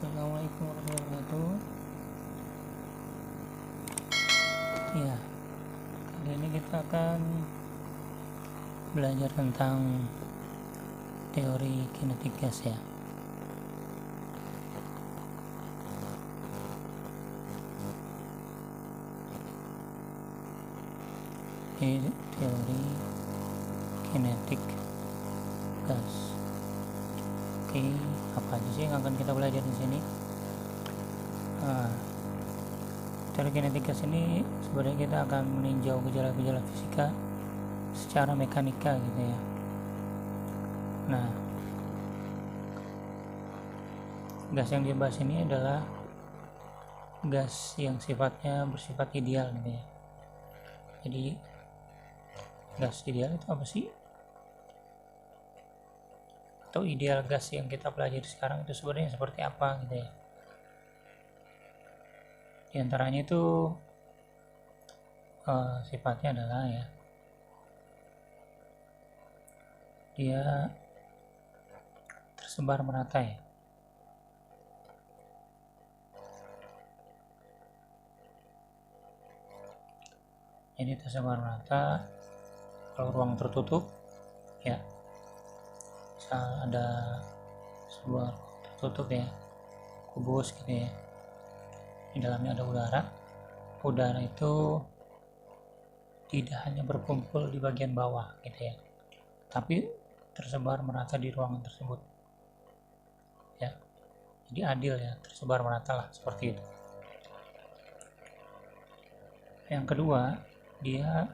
Assalamualaikum warahmatullahi wabarakatuh. Ya, kali ini kita akan belajar tentang teori kinetik gas ya. Ini teori kinetik gas. Oke, apa aja sih yang akan kita belajar di sini? Teori kinetik gas ini sebenarnya kita akan meninjau gejala-gejala fisika secara mekanika gitu ya. Nah, gas yang dibahas ini adalah gas yang sifatnya bersifat ideal gitu ya. Jadi gas ideal itu apa sih? Atau ideal gas yang kita pelajari sekarang itu sebenarnya seperti apa gitu ya. Di antaranya itu sifatnya adalah ya, dia tersebar merata ya. Jadi tersebar merata kalau ruang tertutup ya, misal ada sebuah tertutup ya, kubus gitu ya, di dalamnya ada udara itu tidak hanya berkumpul di bagian bawah gitu ya, tapi tersebar merata di ruangan tersebut ya. Jadi adil ya, tersebar merata lah, seperti itu. Yang kedua, dia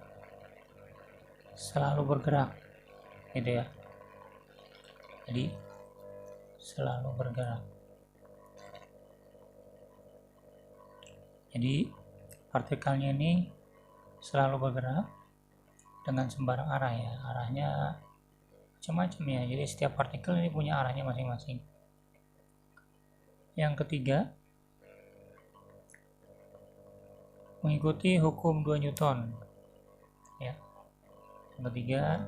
selalu bergerak gitu ya. Jadi selalu bergerak. Jadi partikelnya ini selalu bergerak dengan sembarang arah ya. Arahnya macam-macam ya. Jadi setiap partikel ini punya arahnya masing-masing. Yang ketiga, mengikuti hukum 2 Newton ya. Yang ketiga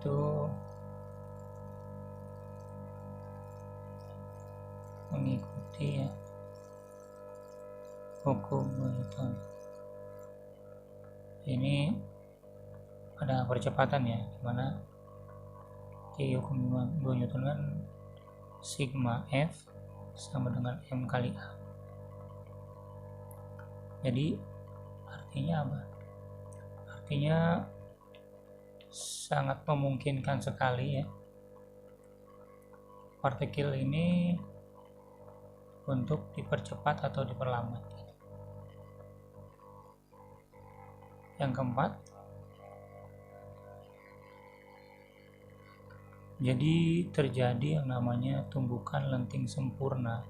itu mengikuti ya, hukum 2 Newton. Ini ada percepatan ya, dimana di hukum 2 Newton kan sigma F sama dengan M kali A. Jadi artinya apa? Artinya sangat memungkinkan sekali ya partikel ini untuk dipercepat atau diperlambat. Yang keempat, jadi terjadi yang namanya tumbukan lenting sempurna.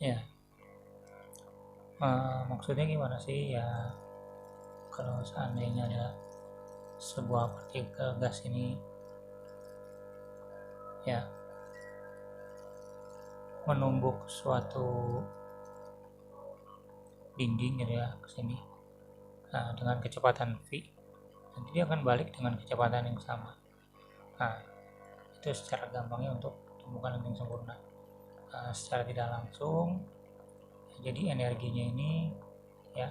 Ya, maksudnya gimana sih ya? Kalau seandainya ada sebuah partikel gas ini ya menumbuk suatu dinding gitu ya ke sini, nah dengan kecepatan v, nanti dia akan balik dengan kecepatan yang sama. Nah, itu secara gampangnya untuk tumbukan lenting sempurna. Secara tidak langsung, jadi energinya ini ya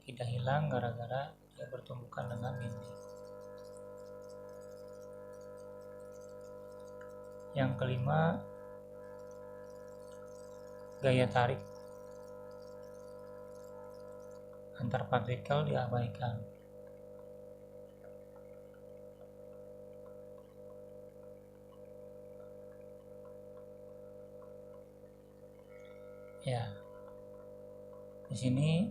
tidak hilang gara-gara dia bertumbukan dengan dinding. Yang kelima, gaya tarik antar partikel diabaikan. Ya, di sini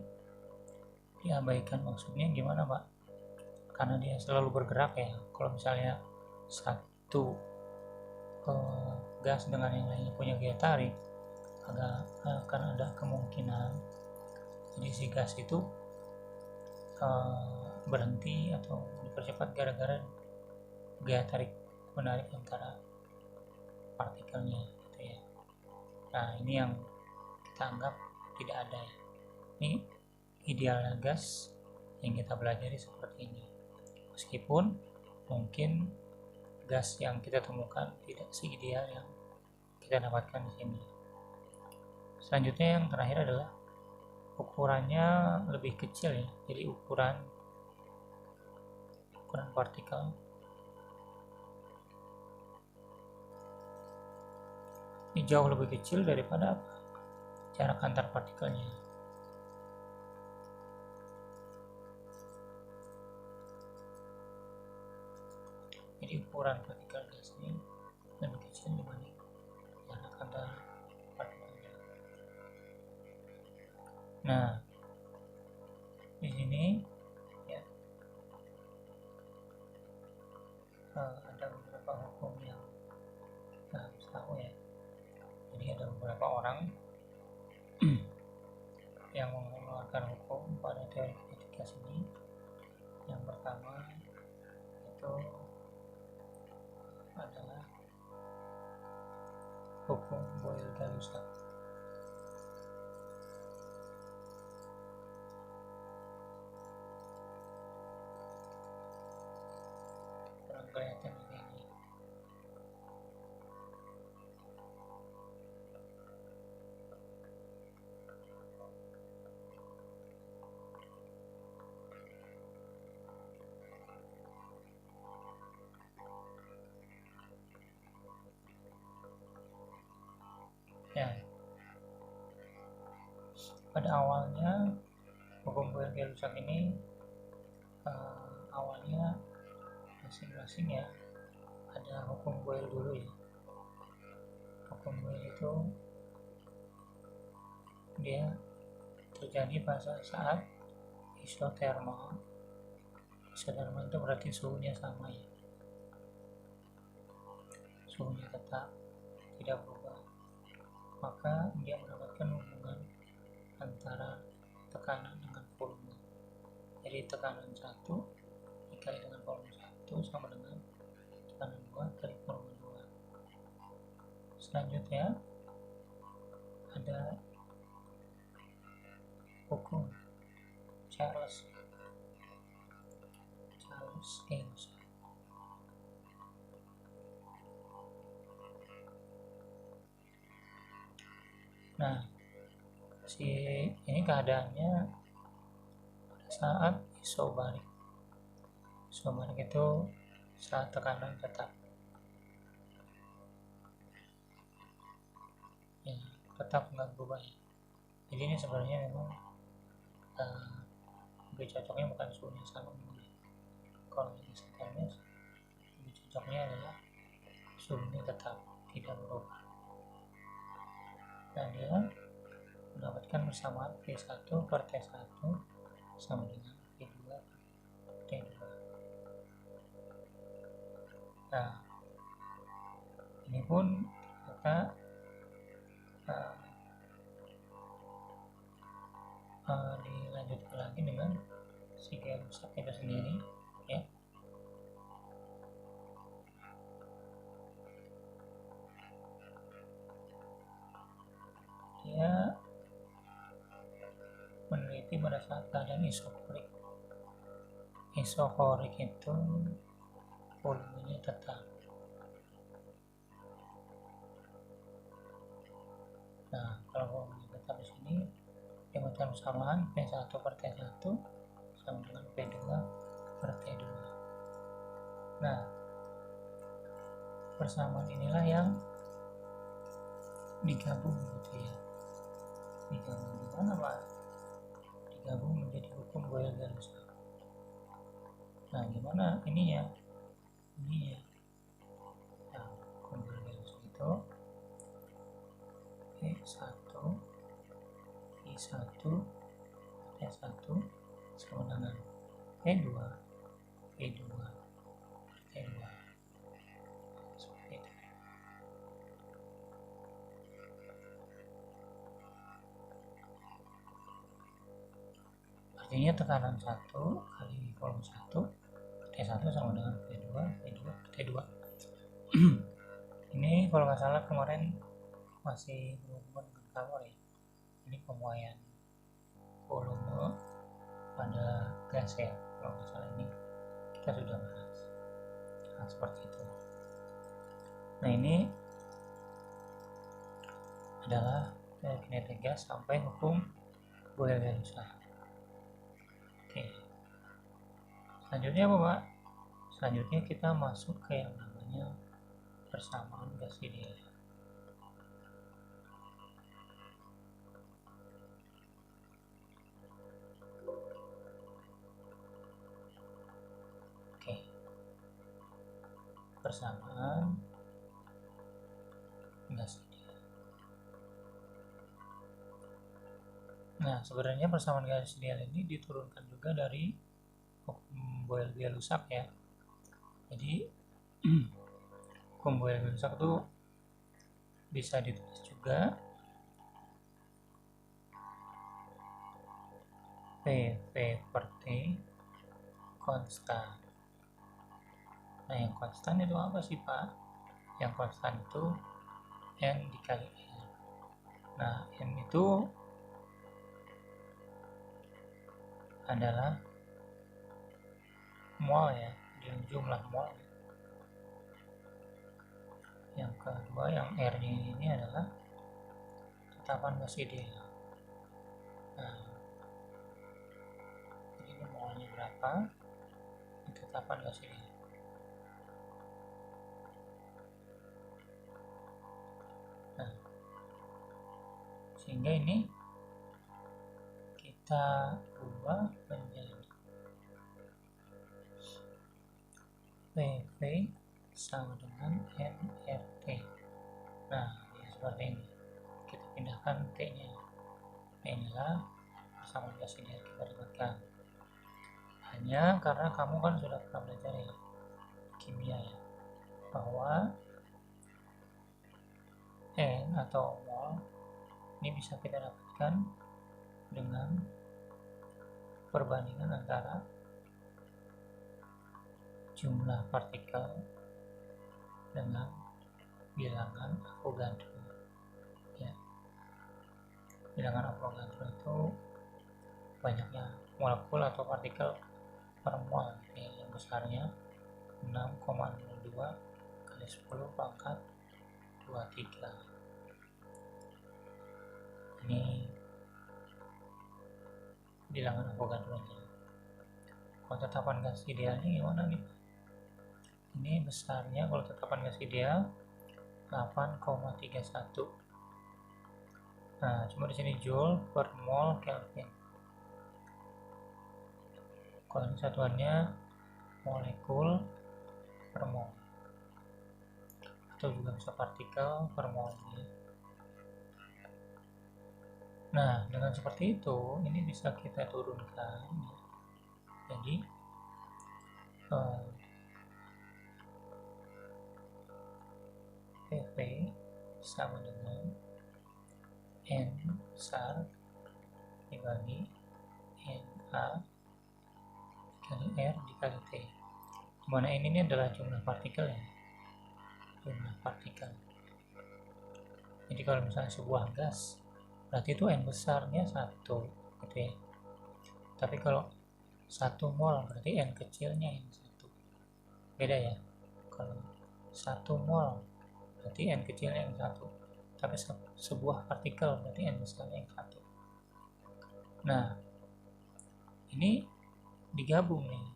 diabaikan maksudnya gimana Pak? Karena dia selalu bergerak ya. Kalau misalnya satu gas dengan yang lainnya punya gaya tarik, akan ada kemungkinan jadi si gas itu berhenti atau dipercepat gara-gara gaya tarik menarik antara partikelnya gitu ya. Nah, ini yang kita anggap tidak ada ya. Ini idealnya gas yang kita pelajari seperti ini, meskipun mungkin gas yang kita temukan tidak seideal yang kita dapatkan di sini. Selanjutnya yang terakhir adalah ukurannya lebih kecil ya, jadi ukuran partikel ini jauh lebih kecil daripada jarak antar partikelnya. Jadi ukuran partikel gas ini lebih kecil dibanding jarak antar partikelnya. Nah, di sini ya ada beberapa hukum yang kita harus tahu ya. Jadi ada beberapa orang yang mengeluarkan hukum pada teori kinetik gas ini. Yang pertama itu adalah hukum Boyle-Galussac. Kurang kelihatan ini. Ya, pada awalnya hukum Boyle-Galussac ini awalnya masing-masing ya ada hukum Boyle dulu ya. Hukum Boyle itu dia terjadi pada saat isotermal. Isotermal itu berarti suhunya sama ya, suhunya tetap tidak berubah, maka dia mendapatkan hubungan antara tekanan dengan volume. Jadi tekanan 1 dikali dengan volume 1 sama dengan tekanan 2 kali volume 2. Selanjutnya ada hukum Charles-Galussac. Nah, ini keadaannya pada saat isobarik. Isobarik itu saat tekanan tetap. Ya, tetap nggak berubah ya. Jadi ini sebenarnya memang lebih cocoknya bukan suhunya sama. Kalau ini isotermal, lebih cocoknya adalah suhunya tetap tidak berubah. Dan dia mendapatkan persamaan V1 per T1 sama dengan V2 per T2. Nah, ini pun ternyata dilanjutkan lagi dengan si Galussac itu sendiri ya. Dia meneliti pada saat keadaan isokorik. Isokorik itu volumenya tetap. Nah, kalau volumenya tetap di sini dia membutuhkan persamaan P1 per T1 sama dengan P2 per T2. Nah, persamaan inilah yang digabung gitu ya. Digabung di mana Pak? Digabung menjadi hukum Boyle-Galussac. Nah, gimana ininya? Ini ya. Nah, hukum Boyle-Galussac itu P1 I1 T1 sama dengan P2 P2 T2 seperti itu. Artinya tekanan 1 kali volume 1 T1 sama dengan P2 T2. Ini kalau nggak salah kemarin masih berhubungan dengan kalor ya. Ini pemuaian volume pada gas ya, kalau nggak salah ini kita sudah bahas. Nah, seperti itu. Nah, ini adalah kinetik gas sampai hukum Boyle-Galusa. Oke, selanjutnya apa Pak? Selanjutnya kita masuk ke yang namanya persamaan gas ideal. Oke, persamaan gas ideal. Nah, sebenarnya persamaan gas ideal ini diturunkan juga dari hukum Boyle-Galusa ya. Jadi hukum Boyle-Galusa itu bisa ditulis juga PV per T konstan. Nah, yang konstan itu apa sih Pak? Yang konstan itu N dikali R. Nah, N itu adalah mol ya, jumlah mol. Yang kedua, yang R-nya ini adalah tetapan gas ideal. Nah, ini molnya berapa? Ini tetapan gas ideal. Nah, sehingga ini kita ubah menjadi PV sama dengan nRT. Nah, ya seperti ini. Kita pindahkan T-nya. Inilah persamaan gas ideal kita dapatkan. Hanya karena kamu kan sudah pernah belajar ya kimia ya, bahwa N atau mol ini bisa kita dapatkan dengan perbandingan antara jumlah partikel dengan bilangan Avogadro ya. Bilangan Avogadro itu banyaknya molekul atau partikel per mol ya, yang besarnya 6,02 kali 10 pangkat 23. Ini bilangan Avogadro-nya. Kalau tetapan gas idealnya gimana nih? Ini besarnya kalau tetapan gas ideal 8,31. Nah, cuma di sini joule per mol Kelvin. Kalau ini satuannya molekul per mol, atau juga bisa partikel per mol. Nah, dengan seperti itu, ini bisa kita turunkan. Jadi, PV sama dengan N besar dibagi NA dikali R dikali T. Dimana N ini adalah jumlah partikel ya. Jumlah partikel. Jadi kalau misalnya sebuah gas, berarti itu N besarnya 1 gitu ya. Tapi kalau 1 mol berarti N kecilnya yang 1. Beda ya. Kalau 1 mol berarti N kecilnya yang 1. Tapi sebuah partikel berarti N besarnya yang 1. Nah, ini digabung nih.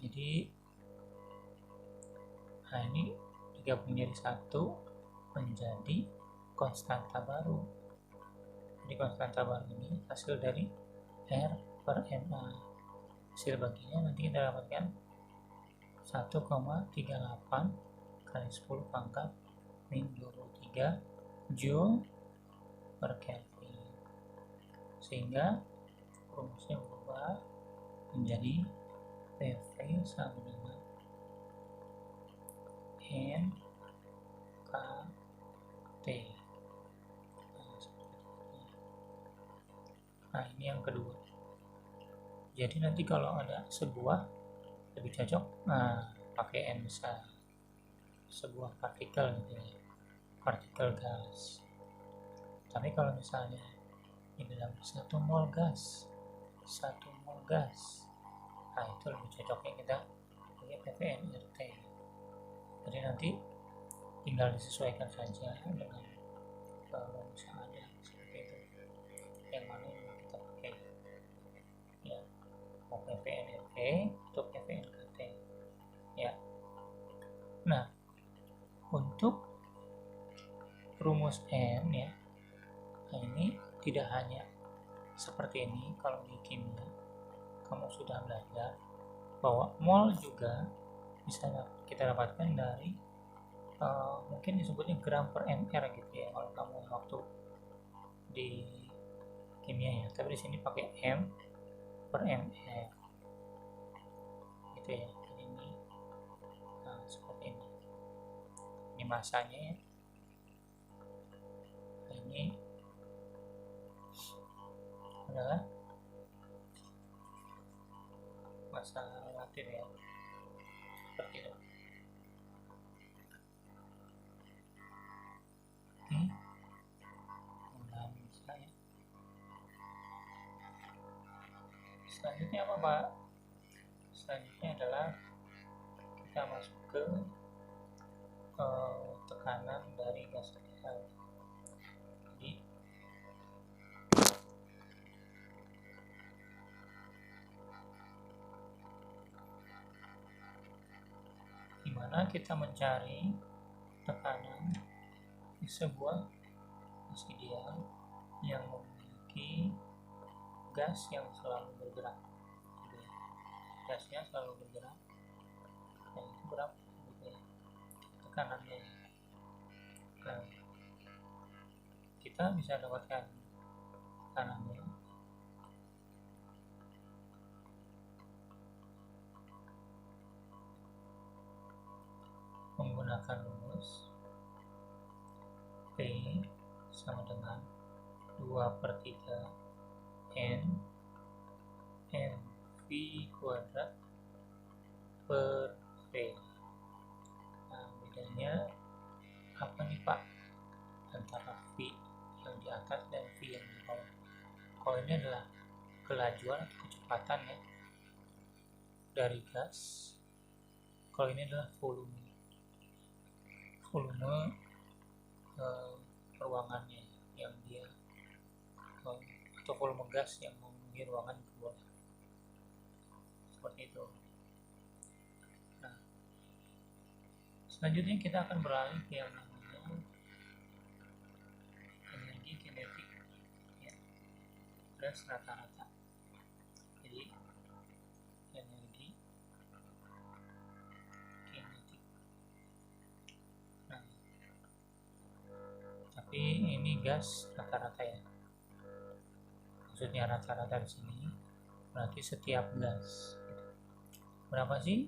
Jadi nah ini digabung jadi 1 menjadi konstanta baru. Jadi konstanta baru ini hasil dari R per NA. Hasil baginya nanti kita dapatkan 1,38 kali 10 pangkat min 23 Joule per Kelvin. Sehingga rumusnya berubah menjadi PV sama dengan N K T. Nah, ini yang kedua. Jadi nanti kalau ada sebuah lebih cocok pakai N besar, sebuah partikel gitu ya, partikel gas. Tapi kalau misalnya Di dalam 1 mol gas, 1 mol gas. Nah, itu lebih cocoknya kita pakai ppn RT. Jadi nanti tinggal disesuaikan saja dengan rumus yang ada, seperti itu. Yang mana yang kita pakai, ya, mau ppn RT atau ppn KT, ya. Nah, untuk rumus N, ya, nah ini tidak hanya seperti ini. Kalau di kimia kamu sudah belajar bahwa mol juga bisa kita dapatkan dari mungkin disebutnya gram per mr gitu ya kalau kamu waktu di kimia ya, tapi di sini pakai m per mr gitu ya. Jadi ini seperti ini masanya ya. Nah, ini adalah masa relatif ya, seperti itu. Nah, misalnya selanjutnya apa Pak? Selanjutnya adalah kita masuk ke tekanan dari gas liquid. Jadi gimana kita mencari tekanan di sebuah gas ideal yang memiliki gas yang selalu bergerak. Jadi, gasnya selalu bergerak, dan itu berapa gitu ya, tekanannya. Nah, kita bisa dapatkan tekanannya menggunakan rumus P sama dengan 2/3 N V kuadrat per V. Nah, bedanya apa nih Pak antara V yang di atas dan V yang di bawah? Kalau ini adalah kelajuan atau kecepatan ya dari gas, kalau ini adalah volume ruangannya yang dia atau volume gas yang memenuhi ruangan kedua, seperti itu. Nah, selanjutnya kita akan beralih ke yang namanya energi kinetik ya, gas rata-rata. Jadi energi kinetik. Nah, tapi ini gas rata-rata ya, maksudnya rata-rata di sini berarti setiap gas berapa sih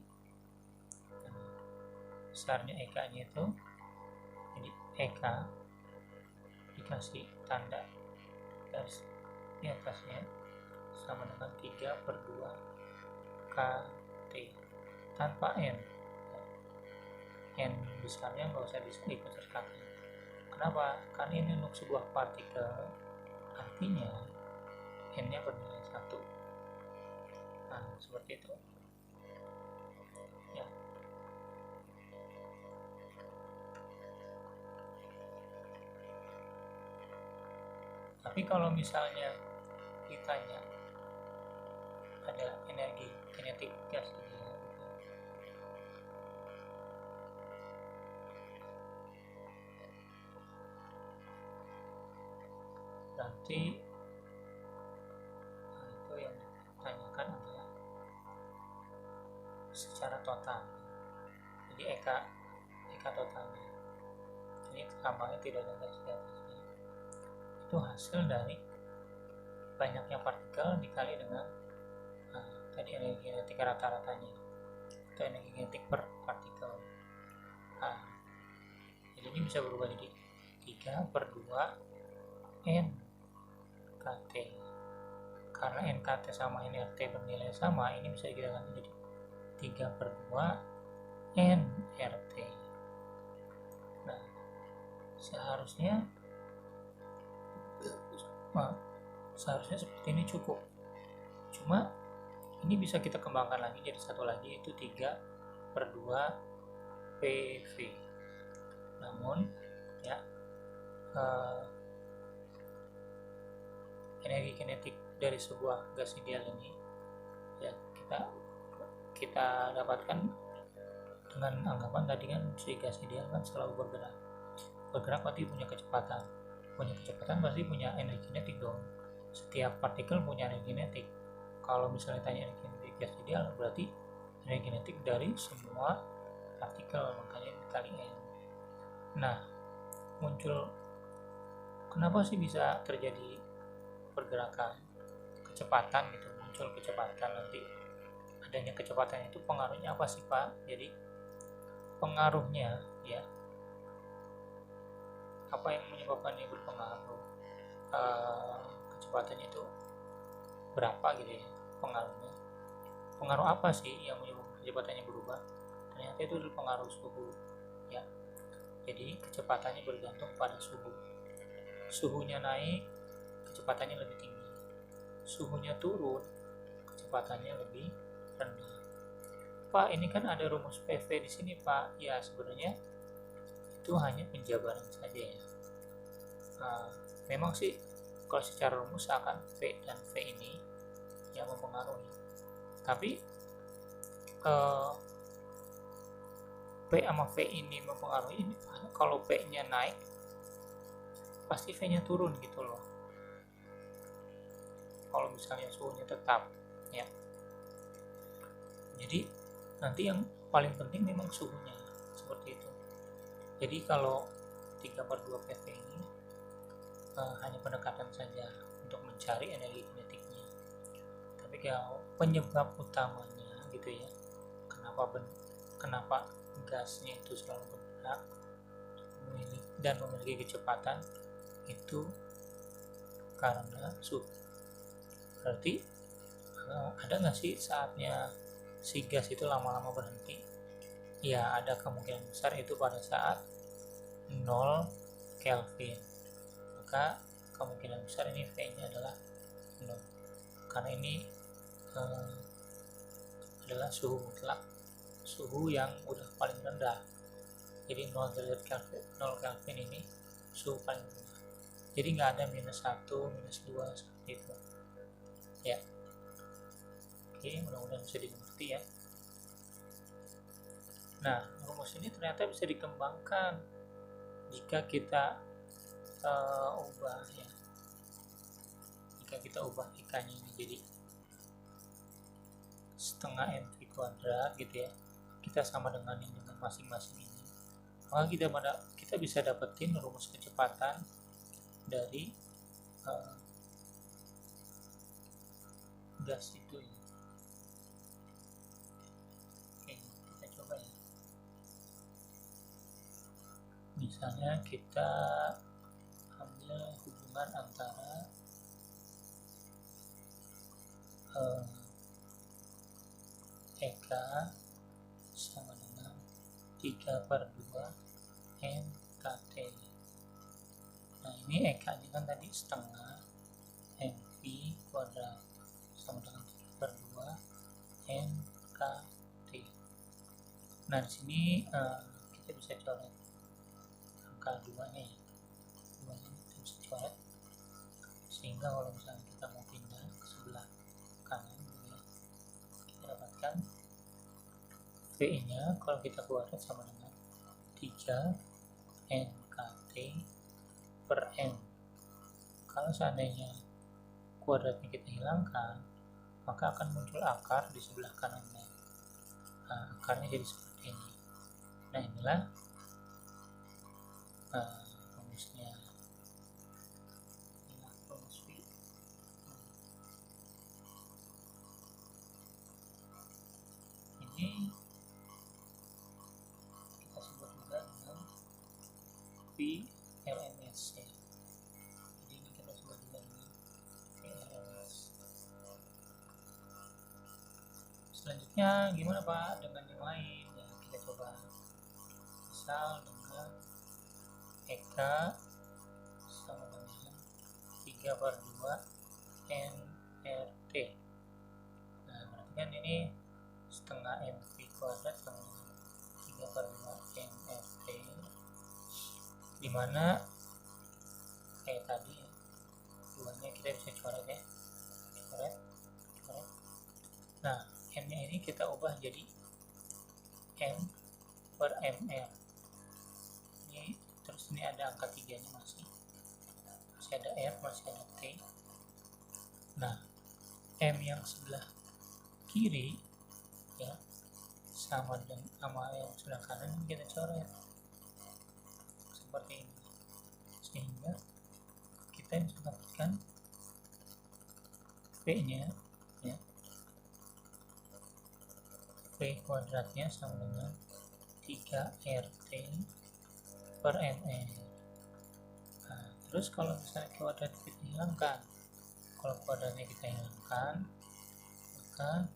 besarnya EK nya itu. Jadi EK dikasih tanda garis di atasnya sama dengan 3/2 KT tanpa N. N besarnya nggak usah ikut terkata. Kenapa? Karena ini untuk sebuah partikel, artinya N-nya bernilai 1. Nah, seperti itu ya. Tapi kalau misalnya ditanya ada energi kinetik gas gitu, berarti itu yang ditanyakan adalah secara total. Jadi EK totalnya, ini tambahnya tidak ada gas di atasnya, itu hasil dari banyaknya partikel dikali dengan tadi energi kinetik rata-ratanya atau energi kinetik per partikel. Nah, jadi ini bisa berubah jadi 3/2 NKT. Karena NKT sama NRT bernilai sama, ini bisa kita ganti jadi 3/2 NRT. Nah, seharusnya seharusnya seperti ini cukup. Cuma ini bisa kita kembangkan lagi jadi satu lagi, yaitu 3/2 PV. Namun ya, energi kinetik dari sebuah gas ideal ini ya kita dapatkan dengan anggapan tadi kan, si gas ideal kan selalu bergerak berarti punya kecepatan pasti punya energi kinetik dong. Setiap partikel punya energi kinetik. Kalau misalnya tanya energi kinetik gas ideal, berarti energi kinetik dari semua partikel, makanya dikali N. Nah, kenapa sih bisa terjadi pergerakan kecepatan gitu, muncul kecepatan? Nanti adanya kecepatan itu pengaruhnya apa sih Pak? Jadi pengaruhnya ya, apa yang menyebabkannya berpengaruh, kecepatannya itu berapa gitu ya pengaruhnya. Pengaruh apa sih yang menyebabkan kecepatannya berubah? Ternyata itu adalah pengaruh suhu ya. Jadi kecepatannya bergantung pada suhu. Suhunya naik, kecepatannya lebih tinggi. Suhunya turun, kecepatannya lebih rendah. Pak, ini kan ada rumus PV di sini Pak. Ya, sebenarnya itu hanya penjabaran saja ya. Memang sih kalau secara rumus akan P dan V ini yang mempengaruhi. Tapi P sama V ini mempengaruhi. Kalau P-nya naik, pasti V-nya turun gitu loh. Kalau misalnya suhunya tetap ya. Jadi nanti yang paling penting memang suhunya, seperti itu. Jadi kalau 3/2 PV ini hanya pendekatan saja untuk mencari energi kinetiknya. Tapi kalau penyebab utamanya gitu ya, kenapa gasnya itu selalu bergerak dan memiliki kecepatan, itu karena suhu. Berarti ada nggak sih saatnya si gas itu lama-lama berhenti? Ya, ada kemungkinan besar itu pada saat 0 Kelvin. Maka kemungkinan besar ini V-nya adalah 0. Karena ini adalah suhu mutlak, suhu yang udah paling rendah. Jadi 0 derajat Kelvin, 0 Kelvin ini suhu paling rendah. Jadi nggak ada -1, -2 seperti itu. Ya. Oke, mudah-mudahan bisa dimengerti ya. Nah, rumus ini ternyata bisa dikembangkan jika kita ubah ya. Jika kita ubah ikannya ini jadi setengah mv kuadrat gitu ya, kita sama dengan masing-masing ini, maka kita bisa dapetin rumus kecepatan dari gas itu ya. Oke, kita coba ya. Misalnya kita ambil hubungan antara EK sama dengan 3/2 MKT. Nah, ini EK nya kan tadi setengah mv kuadrat sama dengan 3/2 MKT. Nah, di sini kita bisa coret angka 2 nya ya. 2 nya kita bisa coret, sehingga kalau misalnya kita mau pindah ke sebelah kanan gitu ya, kita dapatkan V nya kalau kita kuadrat sama dengan 3 MKT per M. Kalau seandainya kuadratnya kita hilangkan, maka akan muncul akar di sebelah kanannya. Nah, akarnya jadi seperti ini. Nah, inilah rumusnya. Inilah rumus V. Ini kita sebut juga dengan VLMS ya. Jadi ini kita sebut juga dengan VLMS. Selanjutnya gimana Pak dengan yang lain ya, kita coba. Misal dengan EK sama dengan 3/2 nRT. Nah, berarti kan ini setengah NV kuadrat sama 3/5 nRT, dimana kayak tadi ya, duanya kita bisa coret ya, coret. Nah, n nya ini kita ubah jadi m/mr ini, terus ini ada angka 3 nya masih ada r, masih ada t. Nah, m yang sebelah kiri ya sama yang sebelah kanan kita coret seperti ini, sehingga kita bisa dapatkan P nya ya, P kuadratnya sama dengan 3RT/mR. Nah, terus kalau misalnya kuadrat kita hilangkan, maka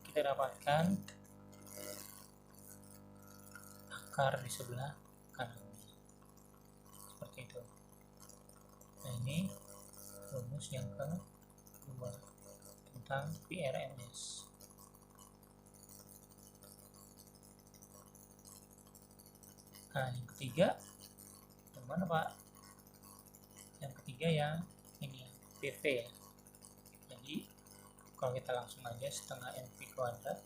kita dapatkan akar di sebelah kanan seperti itu. Nah, ini rumus yang kedua tentang PRMS. Nah, yang ketiga yang mana Pak? Yang ketiga yang ini PV ya. Jadi kalau kita langsung aja, setengah NV kuadrat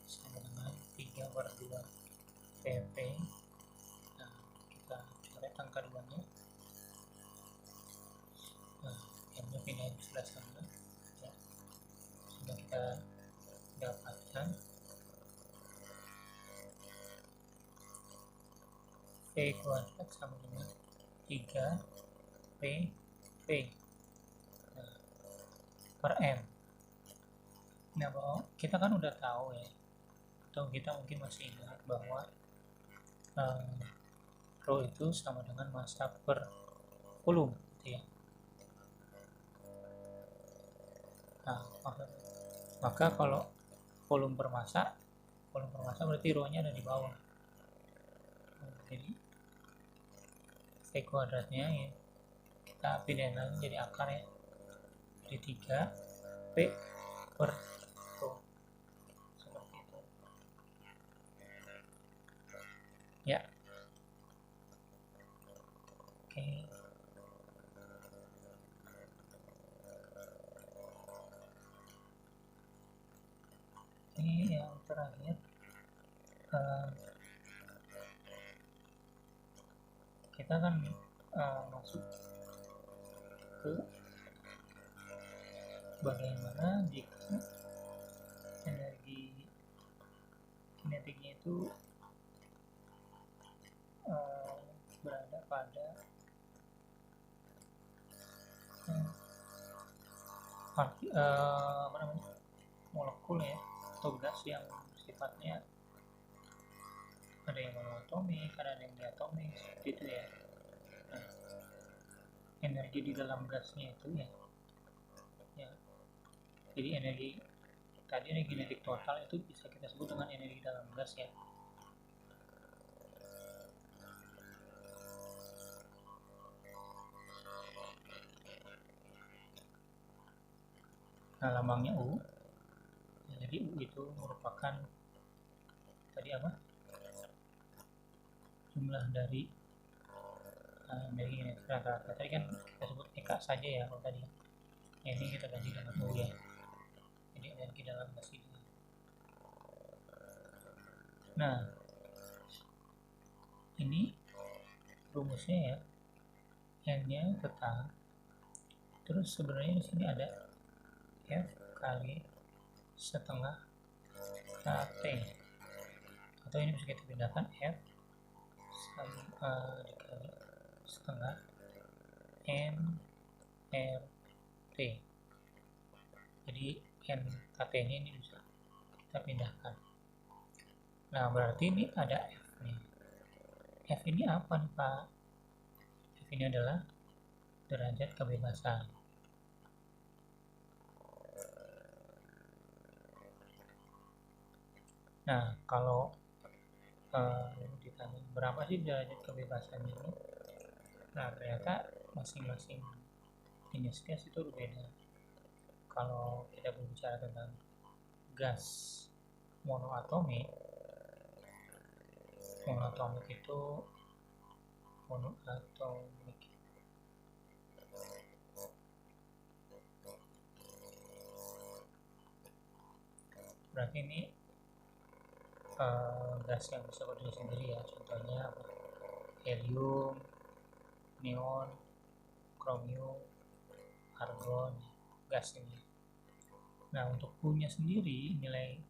sama dengan 3/2 PV. Nah, kita coret angka 2 nya. Nah, M-nya pindahin ke sebelah sana ya. Sehingga kita dapatkan V kuadrat sama dengan 3PV per M. Nah, bahwa kita kan udah tahu ya, atau kita mungkin masih ingat bahwa rho itu sama dengan massa per volume gitu ya. Nah, maka kalau volume per massa berarti rho nya ada di bawah. Jadi V kuadratnya ya kita pindahin lagi jadi akar ya, jadi 3 P per rho seperti itu ya. Oke, ini yang terakhir kita kan masuk ke bagaimana jika energi kinetiknya itu berada pada molekul ya, atau gas yang sifatnya ada yang monoatomik, ada yang diatomik gitu ya. Nah, energi di dalam gasnya itu ya, jadi energi kinetik total itu bisa kita sebut dengan energi dalam gas ya. Nah, lambangnya U. Jadi U itu merupakan tadi apa? Jumlah dari energi kinetik rata-rata. Tadi kan kita sebut EK saja ya kalau tadi. Ini kita ganti dengan U ya. Jadi energi dalam gas ini. Nah, ini rumusnya ya. N-nya tetap. Terus sebenarnya di sini ada F kali setengah KT, atau ini bisa kita pindahkan F sama dikali setengah nRT. Jadi nKT ini bisa kita pindahkan. Nah, berarti ini ada F nih. F ini apa nih Pak? F ini adalah derajat kebebasan. Nah, kalau ditanya berapa sih derajat kebebasan ini? Nah, ternyata masing-masing jenis gas itu berbeda. Kalau kita berbicara tentang gas monoatomik itu berarti ini gas yang bisa berdiri sendiri ya. Contohnya helium, neon, kromium, argon, gas ini. Nah, untuk U-nya sendiri nilai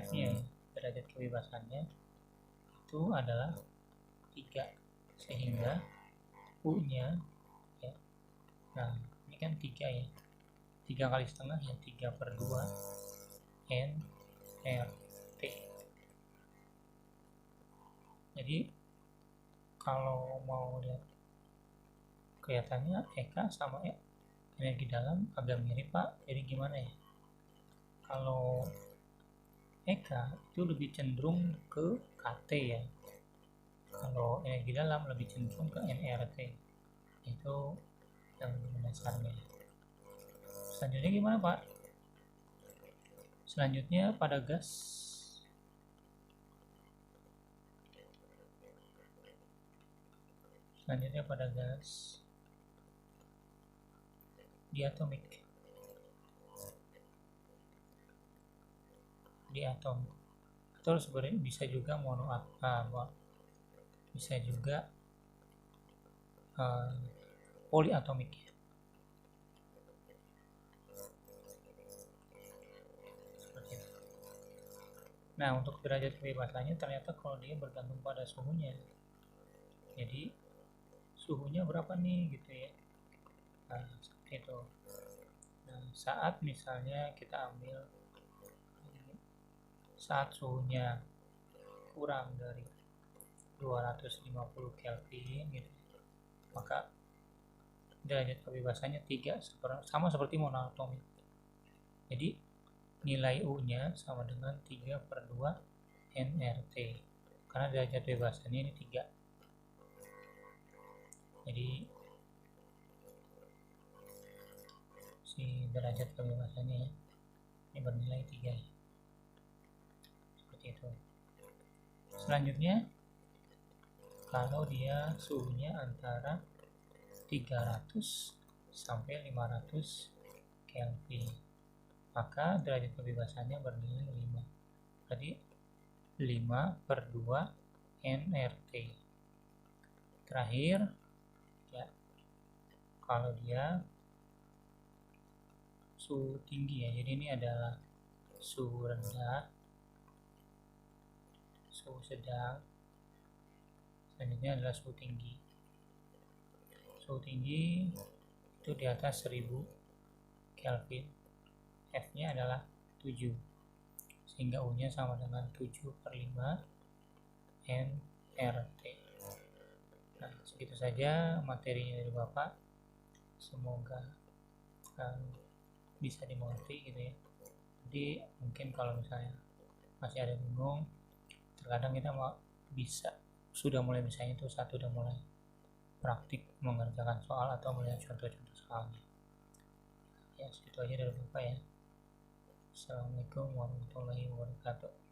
F-nya, derajat kebebasannya itu adalah 3, sehingga U-nya ya. Nah, ini kan 3 ya. 3 kali setengah ya 3/2 nRT. Jadi kalau mau lihat kelihatannya EK sama energi dalam agak mirip Pak. Jadi gimana ya? Kalau EK itu lebih cenderung ke KT ya. Kalau energi dalam lebih cenderung ke nRT. Itu yang mendasarnya. Selanjutnya gimana Pak? Selanjutnya pada gas diatomik, atau sebenarnya bisa juga bisa juga poliatomik ya. Seperti itu. Nah, untuk derajat kebebasannya ternyata kalau dia bergantung pada suhunya. Jadi suhunya berapa nih gitu ya. Nah, seperti itu. Nah, saat misalnya kita ambil saat suhunya kurang dari 250 Kelvin gitu, maka derajat kebebasannya 3, sama seperti monoatomik. Jadi nilai U-nya sama dengan 3/2 nRT, karena derajat kebebasannya ini 3. Jadi si derajat kebebasannya ya, ini bernilai 3 ya. Seperti itu. Selanjutnya, kalau dia suhunya antara 300 sampai 500 Kelvin, maka derajat kebebasannya bernilai 5. Jadi 5/2 nRT. Terakhir ya, kalau dia suhu tinggi ya, jadi ini adalah suhu rendah, suhu sedang, selanjutnya adalah suhu tinggi. Suhu tinggi itu di atas 1000 Kelvin, F-nya adalah 7, sehingga U-nya sama dengan 7/5 nRT. Nah, segitu saja materinya dari Bapak. Semoga bisa dimengerti gitu ya. Jadi mungkin kalau misalnya masih ada bingung, terkadang kita sudah mulai misalnya itu udah mulai praktik mengerjakan soal atau melihat contoh-contoh soalnya. Ya, segitu aja dari Bapak ya. Assalamualaikum warahmatullahi wabarakatuh.